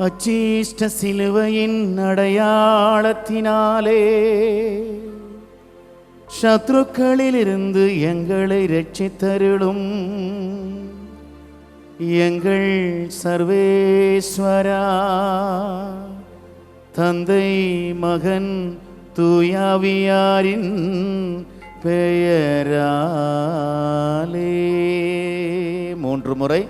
அச்சீஷ்ட சிலுவையின் அடையாளத்தினாலே சத்ருக்களிலிருந்து எங்களை இரட்சித்தருளும் எங்கள் சர்வேஸ்வரா. தந்தை மகன் தூயாவியாரின் பெயராலே. 3 முறை.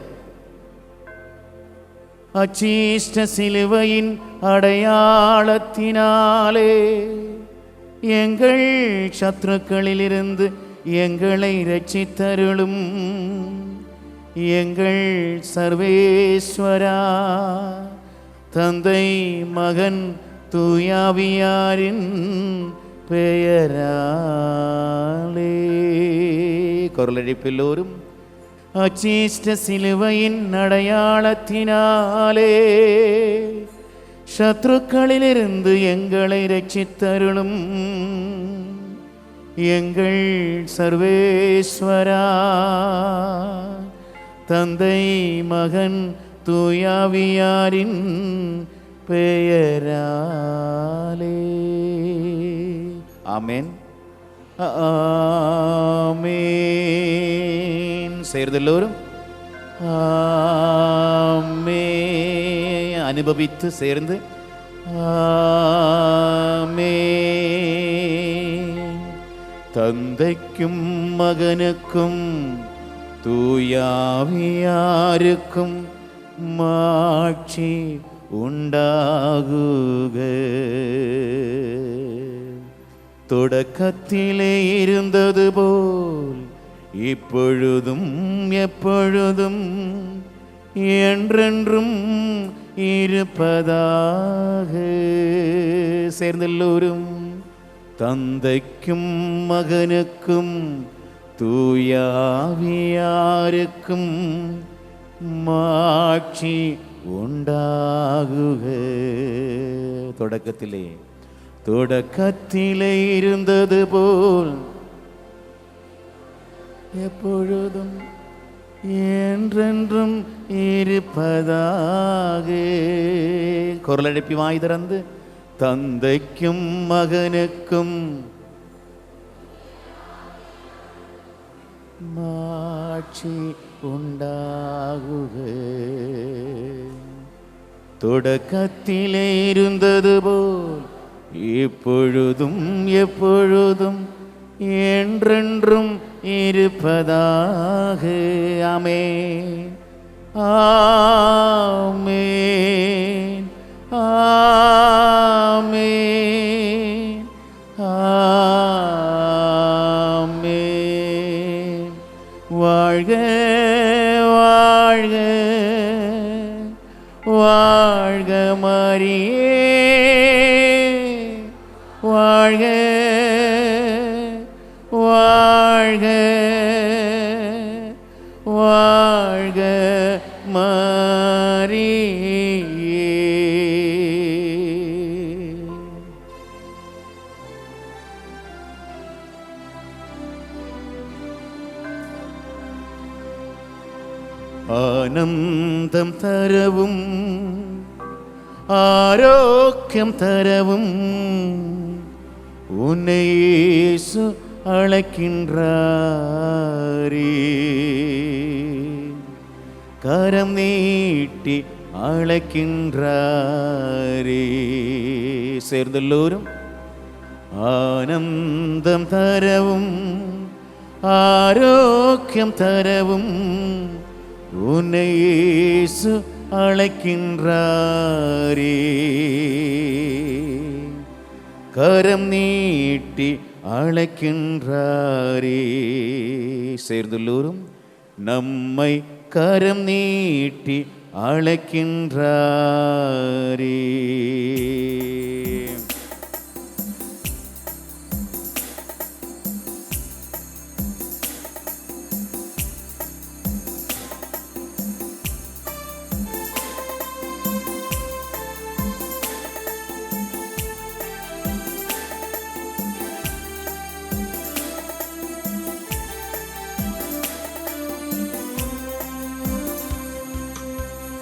அச்சீஷ்ட சிலுவையின் அடையாளத்தினாலே எங்கள் சத்துருக்களிலிருந்து எங்களை இரட்சித்தருளும் எங்கள் சர்வேஸ்வரா. தந்தை மகன் தூயாவியாரின் பெயராலே. குரலெழுப்பெல்லோரும். அச்சீஷ்ட சிலுவையின் அடையாளத்தினாலே சத்ருக்களிலிருந்து எங்களை இரட்சித்தருளும் எங்கள் சர்வேஸ்வரா. தந்தை மகன் தூயாவியாரின் பெயராலே. ஆமென் ஆமென். சேர்ந்தெல்லோரும் ஆமென். அனுபவித்து சேர்ந்து ஆமென். தந்தைக்கும் மகனுக்கும் தூயாவியாருக்கும் மாட்சி உண்டாகுக. தொடக்கத்திலே இருந்தது போல் இப்பொழுதும் எப்பொழுதும் என்றென்றும் இருப்பதாக. சேர்ந்தெல்லோரும். தந்தைக்கும் மகனுக்கும் தூயாவியாருக்கும் மாட்சி உண்டாகுக. தொடக்கத்திலே இருந்தது போல் எப்பொழுதும் என்றென்றும் இருப்பதாக. குரலெழுப்பி வாய் திறந்து தந்தைக்கும் மகனுக்கும் மாட்சி உண்டாகுக. தொடக்கத்திலே இருந்தது போல் இப்பொழுதும் எப்பொழுதும் என்றென்றும் இருப்பதாக. ஆமென் ஆமென் ஆமென் ஆமென். வாழ்க வாழ்க வாழ்க மரியே. வாழ்க வாழ்க வாழ்க மரியே. ஆனந்தம் தரவும் ஆரோக்கியம் தரவும் உன்னை இயேசு அழைக்கின்றாரே. கரம் நீட்டி அழைக்கின்றாரே. சேர்ந்தெல்லோரும். ஆனந்தம் தரவும் ஆரோக்கியம் தரவும் உன்னை இயேசு அழைக்கின்றாரே. கரம் நீட்டி அழைக்கின்றாரே. சேர்ந்தெல்லோரும். நம்மை கரம் நீட்டி அழைக்கின்றாரே.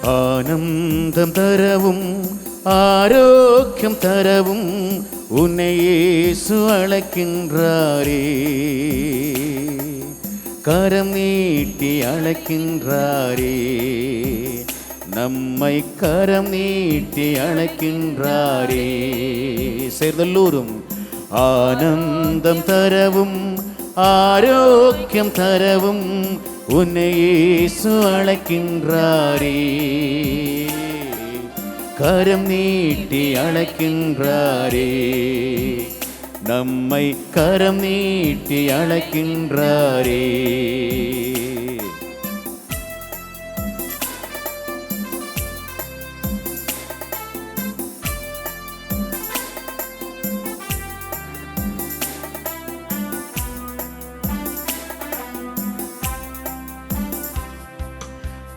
ஆனந்தம் தரவும் ஆரோக்கியம் தரவும் உன்னை இயேசு அழைக்கின்றாரே. கரம் நீட்டி அழைக்கின்றாரே, நம்மை கரம் நீட்டி அழைக்கின்றாரே. சேர்ந்தல்லூரும் ஆனந்தம் தரவும் ஆரோக்கியம் தரவும் உன்னை இயேசு அழைக்கின்றாரே. கரம் நீட்டி அழைக்கின்றாரே, நம்மை கரம் நீட்டி அழைக்கின்றாரே.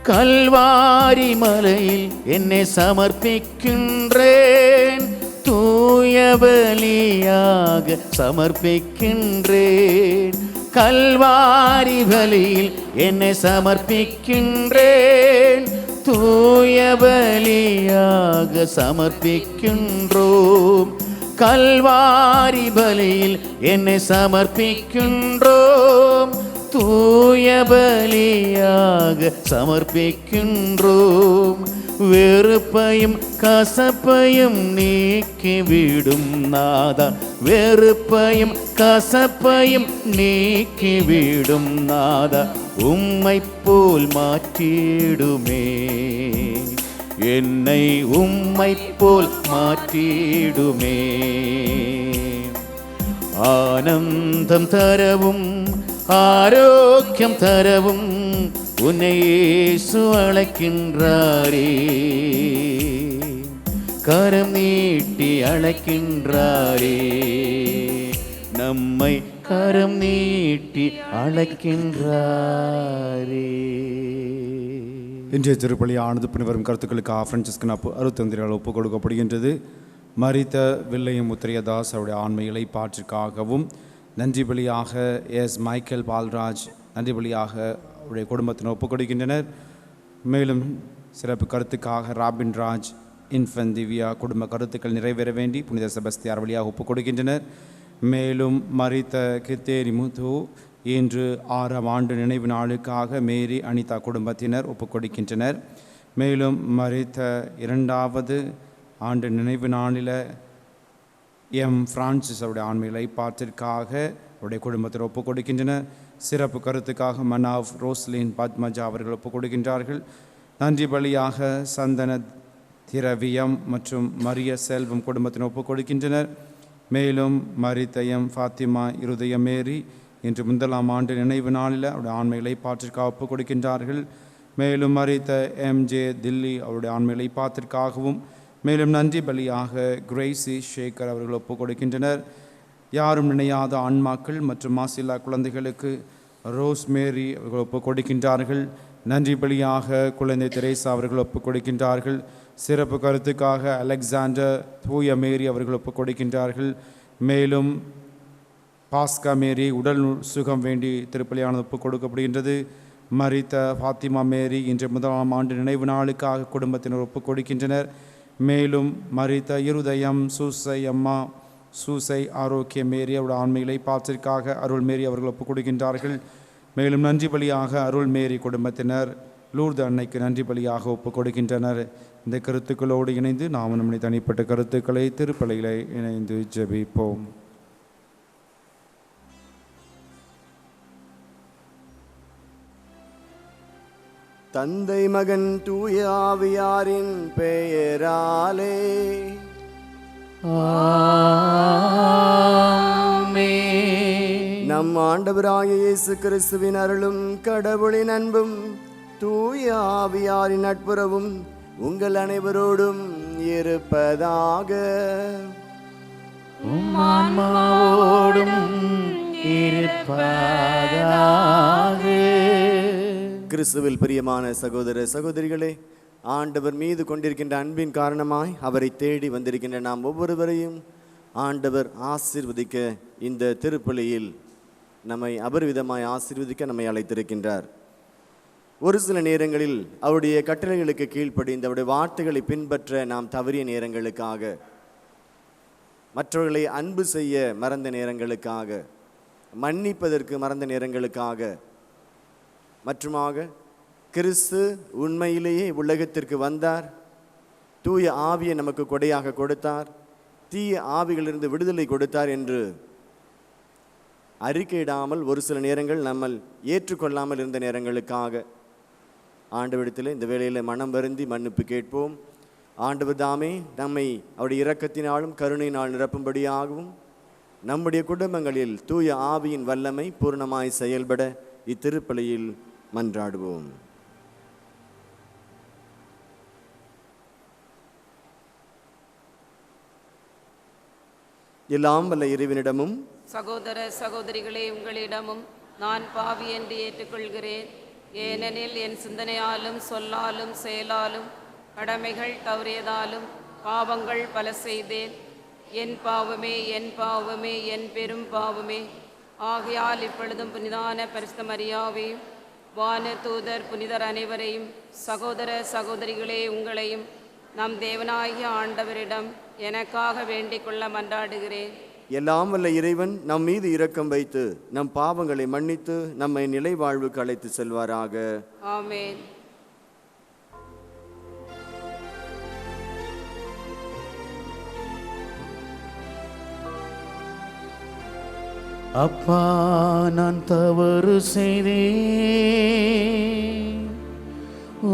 கல்வாரி மலையில் என்னை சமர்ப்பிக்கின்றேன், தூய பலியாக சமர்ப்பிக்கின்றேன். கல்வாரி பலியில் என்னை சமர்ப்பிக்கின்றேன், தூய பலியாக சமர்ப்பிக்கின்றோம். கல்வாரி பலியில் என்னை சமர்ப்பிக்கின்றோம், தூய பலியாக சமர்ப்பிக்கின்றோம். வெறுப்பையும் கசப்பையும் நீக்கிவிடும் நாதா, வெறுப்பையும் கசப்பையும் நீக்கிவிடும் நாதா, உம்மை போல் மாற்றிடுமே, என்னை உம்மை போல் மாற்றிடுமே. ஆனந்தம் தரவும் ஆரோக்கியம் தரவும் உன்னை இயேசு அழைக்கின்றாரே. கரம் நீட்டி அழைக்கின்றாரே, நம்மை கரம் நீட்டி அழைக்கின்றாரே. இன்றைய திருப்பலியானது பின்வரும் கருத்துக்களுக்காக பிரான்சிஸ்கன் 61 ஒப்புக் கொடுக்கப்படுகின்றது. மரித்த வில்லியம் முத்திரையதாஸ் அவருடைய ஆண்மைகளை பாற்றிற்காகவும், நன்றி பலியாக எஸ் மைக்கேல் பால்ராஜ் நன்றி பலியாக அவருடைய குடும்பத்தினர் ஒப்புக் கொடுக்கின்றனர். மேலும் சிறப்பு கருத்துக்காக ராபின் ராஜ், இன்ஃபன் திவ்யா குடும்ப கருத்துக்கள் நிறைவேற வேண்டி புனித செபஸ்தியார் வழியாக ஒப்புக் கொடுக்கின்றனர். மேலும் மரித்த கித்தேரி முத்து இன்று 6ஆம் ஆண்டு நினைவு நாளுக்காக மேரி அனிதா குடும்பத்தினர் ஒப்புக் கொடுக்கின்றனர். மேலும் மரித்த 2வது ஆண்டு நினைவு நாளில் எம் பிரான்சிஸ் அவருடைய ஆண்மைகளை பாத்திற்காக அவருடைய குடும்பத்தில் ஒப்புக் கொடுக்கின்றனர். சிறப்பு கருத்துக்காக மனாவ், ரோஸ்லின், பத்மஜா அவர்கள் ஒப்புக் கொடுக்கின்றார்கள். நன்றி பலியாக சந்தன திரவியம் மற்றும் மரிய செல்வம் குடும்பத்தினர் ஒப்புக் கொடுக்கின்றனர். மேலும் மரித்த எம் ஃபாத்திமா இருதய மேரி இன்று 1ஆம் ஆண்டு நினைவு நாளில் அவருடைய ஆண்மைகளை பாத்திற்காக ஒப்புக் கொடுக்கின்றார்கள். மேலும் மரித்த எம்ஜே தில்லி அவருடைய ஆண்மைகளை பாத்திற்காகவும், மேலும் நன்றி பலியாக கிரேசி ஷேகர் அவர்கள் ஒப்புக் கொடுக்கின்றனர். யாரும் நினையாத ஆன்மாக்கள் மற்றும் மாசில்லா குழந்தைகளுக்கு ரோஸ் மேரி அவர்கள் ஒப்புக் கொடுக்கின்றார்கள். நன்றி பலியாக குழந்தை தெரேசா அவர்கள் ஒப்புக் கொடுக்கின்றார்கள். சிறப்பு கருத்துக்காக அலெக்சாண்டர் தூய மேரி அவர்கள் ஒப்புக் கொடுக்கின்றார்கள். மேலும் பாஸ்கா மேரி உடல் சுகம் வேண்டி திருப்பலியானது ஒப்புக் கொடுக்கப்படுகின்றது. மரித்த ஃபாத்திமா மேரி இன்று 1ஆம் ஆண்டு நினைவு நாளுக்காக குடும்பத்தினர் ஒப்புக் கொடுக்கின்றனர். மேலும் மரித்த இருதயம் சூசை அம்மா சூசை ஆரோக்கிய மேரி அவருடைய ஆண்மைகளை பாத்திற்காக அருள் மேரி அவர்கள் ஒப்புக் கொடுக்கின்றார்கள். மேலும் நன்றி பலியாக அருள் மேரி குடும்பத்தினர் லூர்து அன்னைக்கு நன்றி பலியாக ஒப்புக் கொடுக்கின்றனர். இந்த கருத்துக்களோடு இணைந்து நாம் நம்முடைய தனிப்பட்ட கருத்துக்களை திருப்பலிகளை இணைந்து ஜெபிப்போம். தந்தை மகன் தூய ஆவியாரின் பெயராலே ஆமென். நம் ஆண்டவராகிய இயேசு கிறிஸ்துவின் அருளும் கடவுளின் அன்பும் தூய ஆவியாரின் நட்புறவும் உங்கள் அனைவரோடும் இருப்பதாக. உம் ஆன்மாவோடும் இருப்பதாக. கிறிஸ்துவில் பிரியமான சகோதர சகோதரிகளே, ஆண்டவர் மீது கொண்டிருக்கின்ற அன்பின் காரணமாய் அவரை தேடி வந்திருக்கின்ற நாம் ஒவ்வொருவரையும் ஆண்டவர் ஆசீர்வதிக்க இந்த திருப்பலியில் நம்மை அபரிவிதமாய் ஆசீர்வதிக்க நம்மை அழைத்திருக்கின்றார். ஒரு சில நேரங்களில் அவருடைய கட்டளைகளுக்கு கீழ்ப்படிந்து அவருடைய வார்த்தைகளை பின்பற்ற நாம் தவறிய நேரங்களுக்காக, மற்றவர்களை அன்பு செய்ய மறந்த நேரங்களுக்காக, மன்னிப்பதற்கு மறந்த நேரங்களுக்காக, மற்றுமாக கிறிஸ்து உண்மையிலேயே உலகத்திற்கு வந்தார், தூய ஆவியை நமக்கு கொடையாக கொடுத்தார், தீய ஆவிகளிலிருந்து விடுதலை கொடுத்தார் என்று அறிக்கையிடாமல் ஒரு சில நேரங்கள் நம்ம ஏற்றுக்கொள்ளாமல் இருந்த நேரங்களுக்காக ஆண்டவரிடத்தில் இந்த வேளையில் மனம் வருந்தி மன்னிப்பு கேட்போம். ஆண்டவர் தாமே நம்மை அவருடைய இரக்கத்தினாலும் கருணையினால் நிரப்பும்படியாகவும் நம்முடைய குடும்பங்களில் தூய ஆவியின் வல்லமை பூர்ணமாய் செயல்பட இத்திருப்பலியில் மன்றாடுவோம். எல்லாம் வல்ல இறைவனிடமும் சகோதர சகோதரிகளே, உங்களிடமும் நான் பாவி என்று ஏற்றுக்கொள்கிறேன். ஏனெனில் என் சிந்தனையாலும் சொல்லாலும் செயலாலும் கடமைகள் தவறியதாலும் பாவங்கள் பல செய்தேன். என் பாவமே, என் பாவமே, என் பெரும் பாவமே. ஆகையால் இப்பொழுதும் புனிதான பரிசுத்த மரியாவையும் வான தூதர் புனிதர் அனைவரையும், சகோதர சகோதரிகளே உங்களையும் நம் தேவனாகிய ஆண்டவரிடம் எனக்காக வேண்டிக் கொள்ள மன்றாடுகிறேன். எல்லாம் வல்ல இறைவன் நம் மீது இரக்கம் வைத்து நம் பாவங்களை மன்னித்து நம்மை நிலை வாழ்வுக்கு அழைத்து செல்வாராக. ஆமென். அப்பா, நான் தவறு செய்தேன்,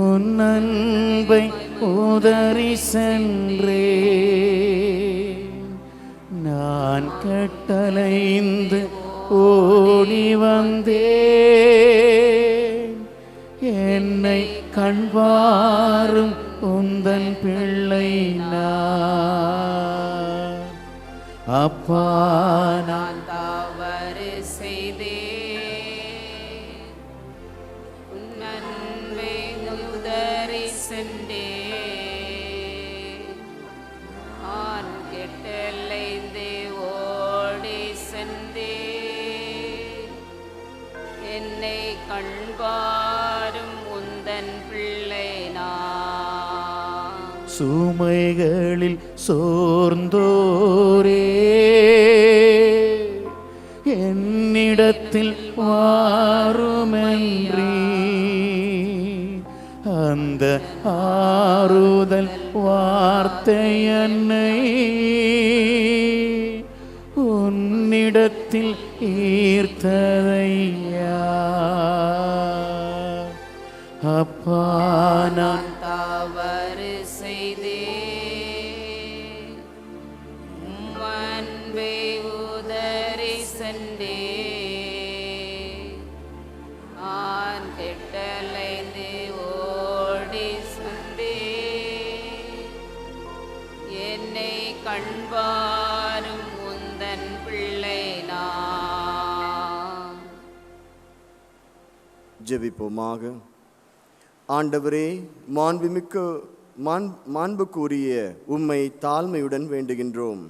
உன் அன்பை உதறி சென்றேன். நான் கட்டளைந்து ஓடி வந்தேன், என்னை கண்பாரும் உந்தன் பிள்ளை நான். அப்பா, நான் தவறு செய்தேன், உன் அன்பை உதறி சென்றேன். நான் கெட்டலைந்தே ஓடி சென்றேன், என்னை கண்பாரும் உந்தன் பிள்ளை நான். சுமைகளில் சோர்ந்தோரே, என்னிடத்தில் வாருமென்றி அந்த ஆறுதல் வார்த்தை என்னை உன்னிடத்தில் ஈர்த்ததையா. அப்பா, நான் தவறு செய்தேன், உம் அன்பை உதறி சென்றேன். நான் கெட்டலைந்து ஓடி சென்றேன், என்னை கண்பாரும் உந்தன் பிள்ளை நான். ஜெபிப்போமாக. ஆண்டவரே, மாண்புக்குரிய உம்மை தாழ்மையுடன் வேண்டுகின்றோம்.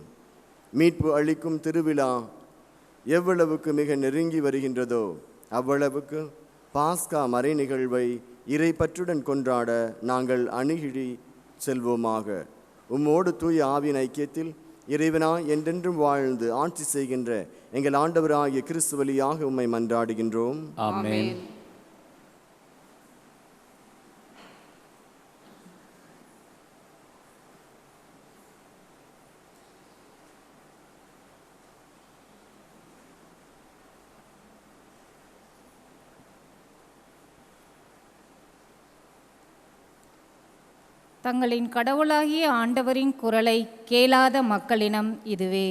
மீட்பு அளிக்கும் திருவிழா எவ்வளவுக்கு மிக நெருங்கி வருகின்றதோ அவ்வளவுக்கு பாஸ்கா மறை நிகழ்வை இறைப்பற்றுடன் கொண்டாட நாங்கள் அணுகிழி செல்வோமாக. உம்மோடு தூய ஆவியின் ஐக்கியத்தில் இறைவனாய் என்றென்றும் வாழ்ந்து ஆட்சி செய்கின்ற எங்கள் ஆண்டவராகிய கிறிஸ்து வழியாக உம்மை மன்றாடுகின்றோம். ஆமென். தங்களின் கடவுளாகிய ஆண்டவரின் குரலை கேளாத மக்களினம் இதுவே.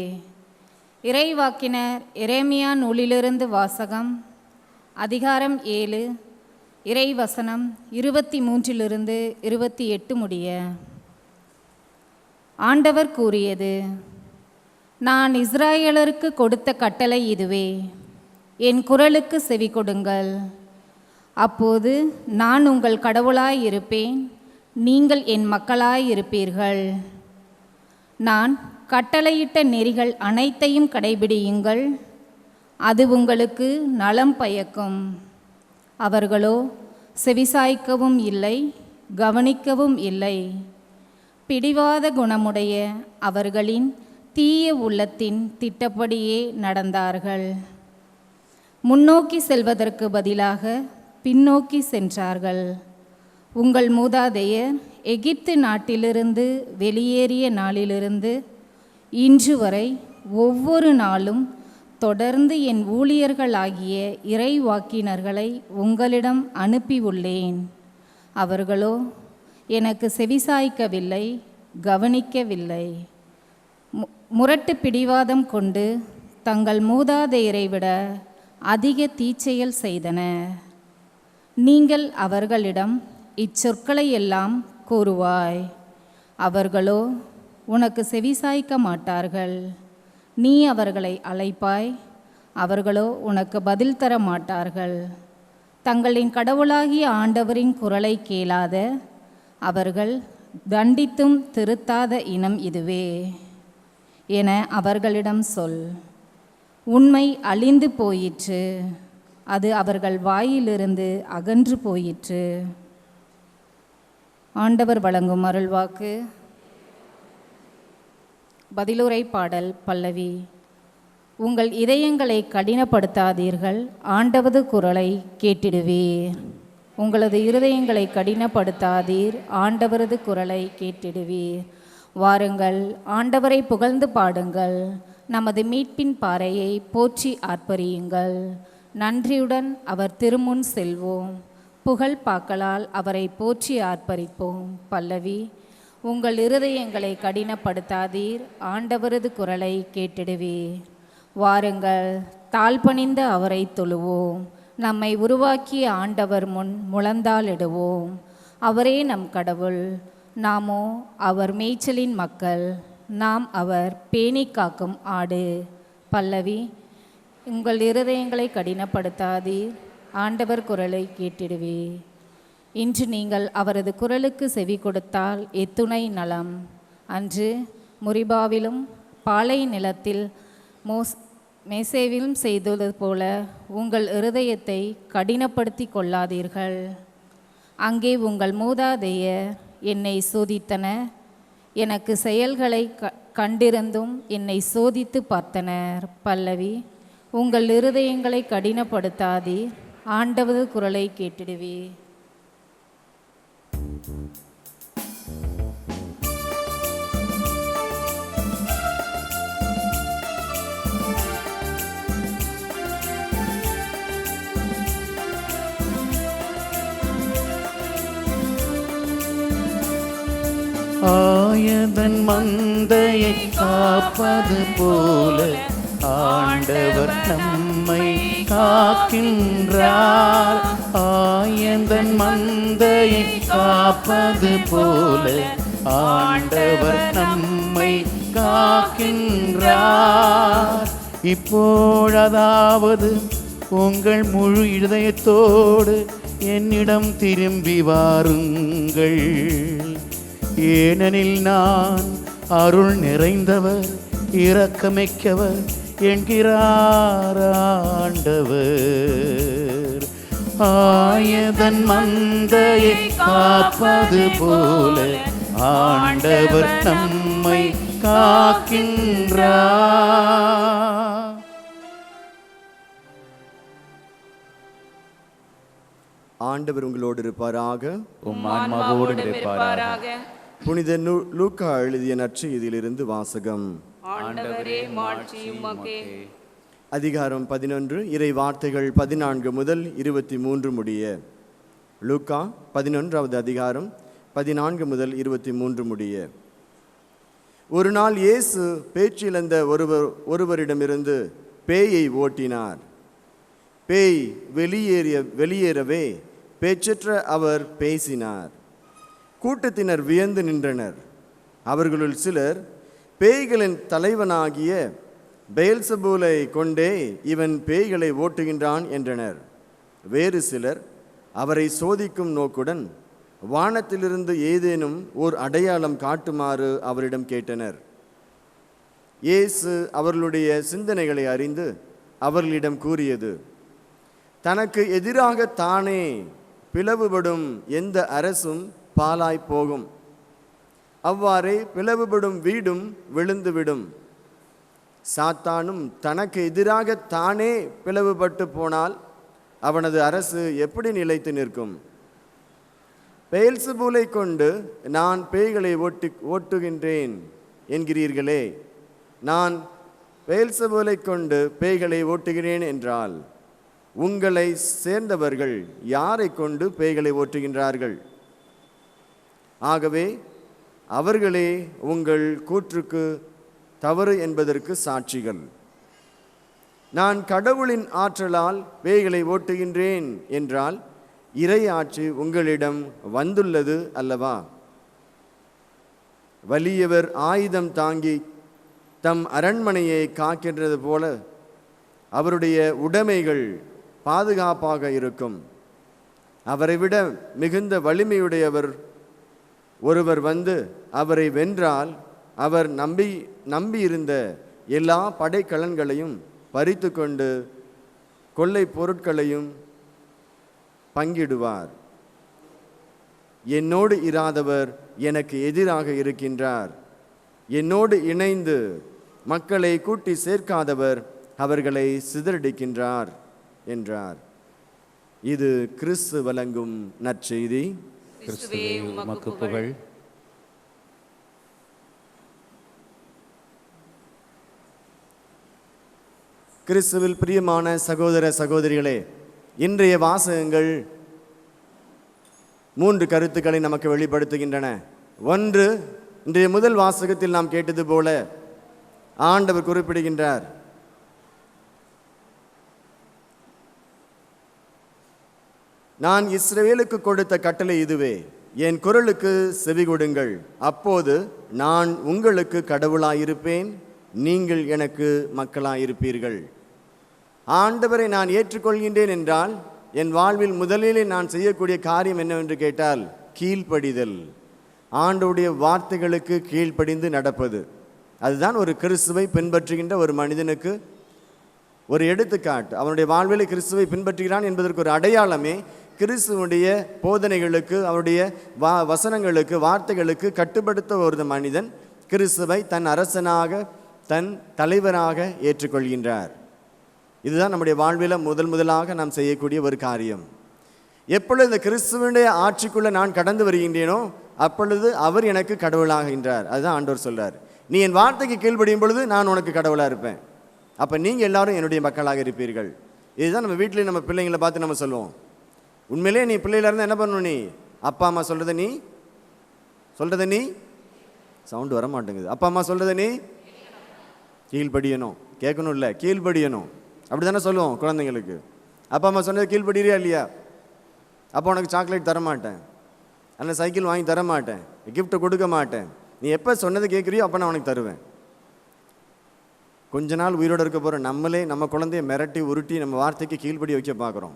இறைவாக்கினர் எரேமியா நூலிலிருந்து வாசகம். அதிகாரம் 7, இறைவசனம் 23 28 முடிய. ஆண்டவர் கூறியது: நான் இஸ்ராயேலருக்கு கொடுத்த கட்டளை இதுவே, என் குரலுக்கு செவி கொடுங்கள். அப்போது நான் உங்கள் கடவுளாய் இருப்பேன், நீங்கள் என் மக்களாயிருப்பீர்கள். நான் கட்டளையிட்ட நெறிகள் அனைத்தையும் கடைபிடியுங்கள், அது உங்களுக்கு நலம் பயக்கும். அவர்களோ செவிசாய்க்கவும் இல்லை, கவனிக்கவும் இல்லை. பிடிவாத குணமுடைய அவர்களின் தீய உள்ளத்தின் திட்டப்படியே நடந்தார்கள். முன்னோக்கி செல்வதற்கு பதிலாக பின்னோக்கி சென்றார்கள். உங்கள் மூதாதையர் எகிப்து நாட்டிலிருந்து வெளியேறிய நாளிலிருந்து இன்று வரை ஒவ்வொரு நாளும் தொடர்ந்து என் ஊழியர்களாகிய இறைவாக்கினர்களை உங்களிடம் அனுப்பியுள்ளேன். அவர்களோ எனக்கு செவிசாய்க்கவில்லை, கவனிக்கவில்லை. முரட்டு பிடிவாதம் கொண்டு தங்கள் மூதாதையரை விட அதிக தீச்செயல் செய்தனர். நீங்கள் அவர்களிடம் இச்சொற்களை எல்லாம் கூறுவாய், அவர்களோ உனக்கு செவிசாய்க்க மாட்டார்கள். நீ அவர்களை அழைப்பாய், அவர்களோ உனக்கு பதில் தர மாட்டார்கள். தங்களின் கடவுளாகிய ஆண்டவரின் குரலை கேளாத அவர்கள் தண்டித்தும் திருத்தாத இனம் இதுவே என அவர்களிடம் சொல். உண்மை அழிந்து போயிற்று, அது அவர்கள் வாயிலிருந்து அகன்று போயிற்று. ஆண்டவர் வழங்கும் அருள்வாக்கு. பதிலுரை பாடல் பல்லவி. உங்கள் இதயங்களை கடினப்படுத்தாதீர்கள், ஆண்டவது குரலை கேட்டிடுவீர். உங்களது இருதயங்களை கடினப்படுத்தாதீர், ஆண்டவரது குரலை கேட்டிடுவீர். வாருங்கள், ஆண்டவரை புகழ்ந்து பாடுங்கள், நமது மீட்பின் பாறையை போற்றி ஆர்ப்பரியுங்கள். நன்றியுடன் அவர் திருமுன் செல்வோம், புகழ் பாக்களால் அவரை போற்றி ஆர்ப்பரிப்போம். பல்லவி. உங்கள் இருதயங்களை கடினப்படுத்தாதீர், ஆண்டவரது குரலை கேட்டிடுவீர். வாருங்கள், தாழ்பணிந்த அவரை தொழுவோம், நம்மை உருவாக்கிய ஆண்டவர் முன் முழந்தாளிடுவோம். அவரே நம் கடவுள், நாமோ அவர் மேய்ச்சலின் மக்கள், நாம் அவர் பேணி காக்கும் ஆடு. பல்லவி. உங்கள் இருதயங்களை கடினப்படுத்தாதீர், ஆண்டவர் குரலை கேட்டிடுவீர். இன்று நீங்கள் அவரது குரலுக்கு செவி கொடுத்தால் எத்துணை நலம். அன்று முரிபாவிலும் பாலை நிலத்தில் மேசேவிலும் செய்தது போல உங்கள் இருதயத்தை கடினப்படுத்தி கொள்ளாதீர்கள். அங்கே உங்கள் மூதாதையர் என்னை சோதித்தனர், எனக்கு செயல்களை கண்டிருந்தும் என்னை சோதித்து பார்த்தனர். பல்லவி. உங்கள் இருதயங்களை கடினப்படுத்தாதீர், ஆண்டவது குரலை கேட்டிடுவீர். ஆயதன் மந்தையை காப்பது போல ஆண்டவர் நம்மை காக்கின்றார். ஆயதன் மந்தையை காப்பது போல ஆண்டவர் நம்மை காக்கின்றார். இப்பொழுதாவது உங்கள் முழு இதயத்தோடு என்னிடம் திரும்பி வாருங்கள், ஏனெனில் நான் அருள் நிறைந்தவர், இரக்கமிக்கவர் என்கிறார் ஆண்டவர். ஆயதன் மந்தையை காப்பது போல ஆண்டவர் நம்மை காக்கின்றார். ஆண்டவர் உங்களோடு இருப்பாராக, உம் ஆன்மாவோடும் இருப்பாராக. புனித லூக்கா எழுதிய நற்செய்தியிலிருந்து வாசகம். ஆண்டவரே மாட்சி உமக்கே. அதிகாரம் 11, இறை வார்த்தைகள் 14 முதல் 23 முடிய. லூக்கா 11வது அதிகாரம் 14 முதல் 23 முடிய. ஒரு நாள் இயேசு பேச்சிழந்த ஒருவரிடமிருந்து பேயை ஓட்டினார். பேய் வெளியேறவே பேச்சற்ற அவர் பேசினார். கூட்டத்தினர் வியந்து நின்றனர். அவர்களுள் சிலர், பேய்களின் தலைவனாகிய பெயல்செபூலை கொண்டே இவன் பேய்களை ஓட்டுகின்றான் என்றனர். வேறு சிலர் அவரை சோதிக்கும் நோக்குடன் வானத்திலிருந்து ஏதேனும் ஓர் அடையாளம் காட்டுமாறு அவரிடம் கேட்டனர். இயேசு அவர்களுடைய சிந்தனைகளை அறிந்து அவர்களிடம் கூறியது, தனக்கு எதிராக தானே பிளவுபடும் எந்த அரசும் பாலாய் போகும். அவ்வாறே பிளவுபடும் வீடும் விழுந்துவிடும். சாத்தானும் தனக்கு எதிராக தானே பிளவுபட்டு போனால் அவனது அரசு எப்படி நிலைத்து நிற்கும்? பெயல்செபூலை கொண்டு நான் பேய்களை ஓட்டுகின்றேன் என்கிறீர்களே. நான் பெயல்செபூலை கொண்டு பேய்களை ஓட்டுகிறேன் என்றால் உங்களை சேர்ந்தவர்கள் யாரை கொண்டு பேய்களை ஓட்டுகின்றார்கள்? ஆகவே அவர்களே உங்கள் கூற்றுக்கு தவறு என்பதற்கு சாட்சிகள். நான் கடவுளின் ஆற்றலால் பேய்களை ஓட்டுகின்றேன் என்றால் இறை ஆட்சி உங்களிடம் வந்துள்ளது அல்லவா? வலியவர் ஆயுதம் தாங்கி தம் அரண்மனையை காக்கின்றது போல அவருடைய உடைமைகள் பாதுகாப்பாக இருக்கும். அவரை விட மிகுந்த வலிமையுடையவர் ஒருவர் வந்து அவரை வென்றால் அவர் நம்பியிருந்த எல்லா படைக்கலன்களையும் பறித்து கொண்டு கொள்ளை பொருட்களையும் பங்கிடுவார். என்னோடு இராதவர் எனக்கு எதிராக இருக்கின்றார். என்னோடு இணைந்து மக்களை கூட்டி சேர்க்காதவர் அவர்களை சிதறடிக்கின்றார் என்றார். இது கிறிஸ்து வழங்கும் நற்செய்தி. கிறிஸ்துவே உமக்கு புகழ். கிறிஸ்துவில் பிரியமான சகோதர சகோதரிகளே, இன்றைய வாசகங்கள் 3 கருத்துக்களை நமக்கு வெளிப்படுத்துகின்றன. ஒன்று, இன்றைய முதல் வாசகத்தில் நாம் கேட்டது போல ஆண்டவர் குறிப்பிடுகின்றார், நான் இஸ்ரவேலுக்கு கொடுத்த கட்டளை இதுவே, என் குரலுக்கு செவி கொடுங்கள், அப்போது நான் உங்களுக்கு கடவுளாயிருப்பேன், நீங்கள் எனக்கு மக்களாயிருப்பீர்கள். ஆண்டவரை நான் ஏற்றுக்கொள்கின்றேன் என்றால் என் வாழ்வில் முதலிலே நான் செய்யக்கூடிய காரியம் என்னவென்று கேட்டால் கீழ்ப்படிதல். ஆண்டவருடைய வார்த்தைகளுக்கு கீழ்ப்படிந்து நடப்பது. அதுதான் ஒரு கிறிஸ்துவை பின்பற்றுகின்ற ஒரு மனிதனுக்கு ஒரு எடுத்துக்காட்டு. அவனுடைய வாழ்வில் கிறிஸ்துவை பின்பற்றுகிறான் என்பதற்கு ஒரு அடையாளமே கிறிஸ்துவனுடைய போதனைகளுக்கு, அவருடைய வசனங்களுக்கு, வார்த்தைகளுக்கு கட்டுப்படுத்த ஒரு மனிதன் கிறிஸ்துவை தன் அரசனாக, தன் தலைவராக ஏற்றுக்கொள்கின்றார். இதுதான் நம்முடைய வாழ்வில் முதலாக நாம் செய்யக்கூடிய ஒரு காரியம். எப்பொழுது இந்த கிறிஸ்துவனுடைய ஆட்சிக்குள்ளே நான் கடந்து வருகின்றேனோ அப்பொழுது அவர் எனக்கு கடவுளாகின்றார். அதுதான் ஆண்டவர் சொல்றார், நீ என் வார்த்தைக்கு கீழ்ப்படியும் பொழுது நான் உனக்கு கடவுளாக இருப்பேன். அப்போ நீங்கள் எல்லாரும் என்னுடைய மக்களாக இருப்பீர்கள். இதுதான் நம்ம வீட்டிலேயே நம்ம பிள்ளைங்களை பார்த்து நம்ம சொல்லுவோம். உண்மையிலே நீ பிள்ளையில இருந்தால் என்ன பண்ணணும்? நீ அப்பா அம்மா சொல்கிறத நீ சவுண்டு வர மாட்டேங்குது. அப்பா அம்மா சொல்கிறத நீ கீழ்படியணும். கேட்கணும் இல்லை, கீழ்படியணும். அப்படி தானே சொல்லுவோம் குழந்தைங்களுக்கு. அப்பா அம்மா சொன்னது கீழ்படியா இல்லையா? அப்போ உனக்கு சாக்லேட் தர மாட்டேன், அல்ல சைக்கிள் வாங்கி தர மாட்டேன், கிஃப்ட்டை கொடுக்க மாட்டேன், நீ எப்போ சொன்னது கேட்குறியோ அப்போ நான் உனக்கு தருவேன். கொஞ்ச நாள் உயிரோடு இருக்க போகிற நம்மளே நம்ம குழந்தைய மிரட்டி உருட்டி நம்ம வார்த்தைக்கு கீழ்படி வைக்க பார்க்குறோம்.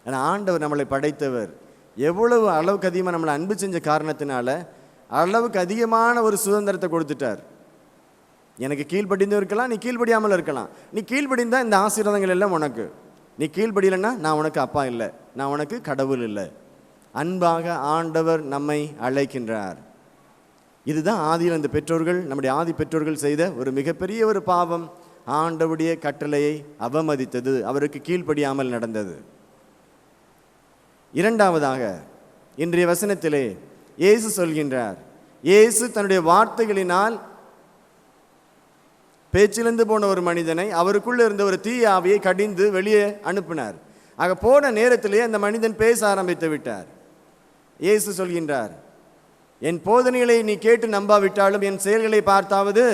ஆனால் ஆண்டவர் நம்மளை படைத்தவர் எவ்வளவு அளவுக்கு அதிகமாக நம்மளை அன்பு செஞ்ச காரணத்தினால அளவுக்கு அதிகமான ஒரு சுதந்திரத்தை கொடுத்துட்டார். எனக்கு கீழ்படிந்தும் இருக்கலாம், நீ கீழ்படியாமல் இருக்கலாம். நீ கீழ்படிந்தால் இந்த ஆசீர்வாதங்கள் எல்லாம் உனக்கு. நீ கீழ்படியலைன்னா நான் உனக்கு அப்பா இல்லை, நான் உனக்கு கடவுள் இல்லை. அன்பாக ஆண்டவர் நம்மை அழைக்கின்றார். இதுதான் ஆதியில் இந்த பெற்றோர்கள், நம்முடைய ஆதி பெற்றோர்கள் செய்த ஒரு மிகப்பெரிய ஒரு பாவம். ஆண்டவருடைய கட்டளையை அவமதித்தது, அவருக்கு கீழ்ப்படியாமல் நடந்தது. இரண்டாவதாக இன்றைய வசனத்திலே இயேசு சொல்கின்றார், இயேசு தன்னுடைய வார்த்தைகளினால் பேச்சிலிருந்து போன ஒரு மனிதனை, அவருக்குள்ளே இருந்த ஒரு தீய ஆவியை கடிந்து வெளியே அனுப்பினார். ஆக போன நேரத்திலே அந்த மனிதன் பேச ஆரம்பித்து விட்டார். இயேசு சொல்கின்றார், என் போதனைகளை நீ கேட்டு நம்பாவிட்டாலும் என் செயல்களை பார்த்தாவது